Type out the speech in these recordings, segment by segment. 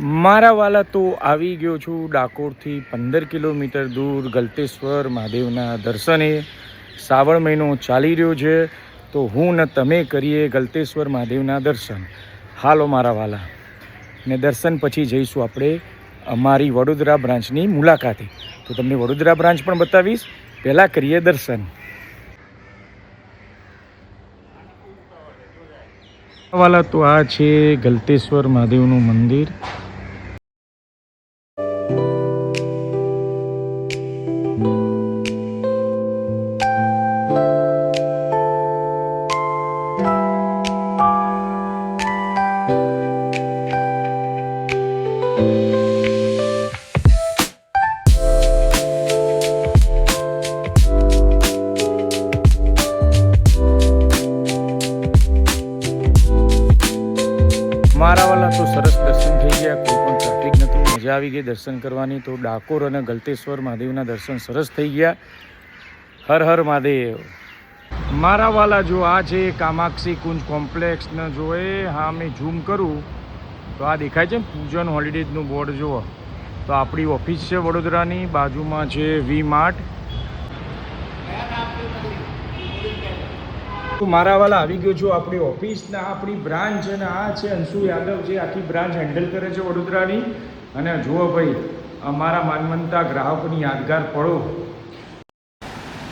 મારા વાલા તો આવી ગયો છું ડાકોરથી 15 કિલોમીટર દૂર ગલતેશ્વર મહાદેવના દર્શને. શ્રાવણ મહિનો ચાલી રહ્યો છે તો હું ને તમે કરીએ ગલતેશ્વર મહાદેવના દર્શન. હાલો મારા વાલા, ને દર્શન પછી જઈશું આપણે અમારી વડોદરા બ્રાન્ચની મુલાકાતે. તો તમને વડોદરા બ્રાન્ચ પણ બતાવીશ, પહેલાં કરીએ દર્શન. વાલા તો આ છે ગલતેશ્વર મહાદેવનું મંદિર. મારા વાલા તો સરસ દર્શન થઈ ગયા, કોઈ પણ ટ્રાફિક નહોતું, મજા આવી ગઈ દર્શન કરવાની. તો ડાકોર અને ગલતેશ્વર મહાદેવના દર્શન સરસ થઈ ગયા. હર હર મહાદેવ. મારા વાલા જો આ છે કામાક્ષી કુંજ કોમ્પ્લેક્સને જોએ. હા, મેં ઝૂમ કરું તો આ દેખાય છે પૂજન હોલિડેઝનું બોર્ડ જુઓ. તો આપણી ઓફિસ છે વડોદરાની, બાજુમાં છે વી માર્ટ. મારા વાલા આવી ગયો છું આપણી ઓફિસના, આપણી બ્રાન્ચ, અને આ છે અંશુ યાદવ જે આખી બ્રાન્ચ હેન્ડલ કરે છે વડોદરાની. અને જુઓ ભાઈ, અમારા માનવંતા ગ્રાહકોની યાદગાર પળો.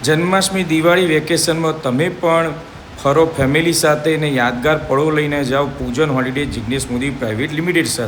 જન્માષ્ટમી, દિવાળી, વેકેશનમાં તમે પણ ફરો ફેમિલી સાથે ને યાદગાર પળો લઈને જાઓ પૂજન holiday Jignesh Modi private limited સાથે.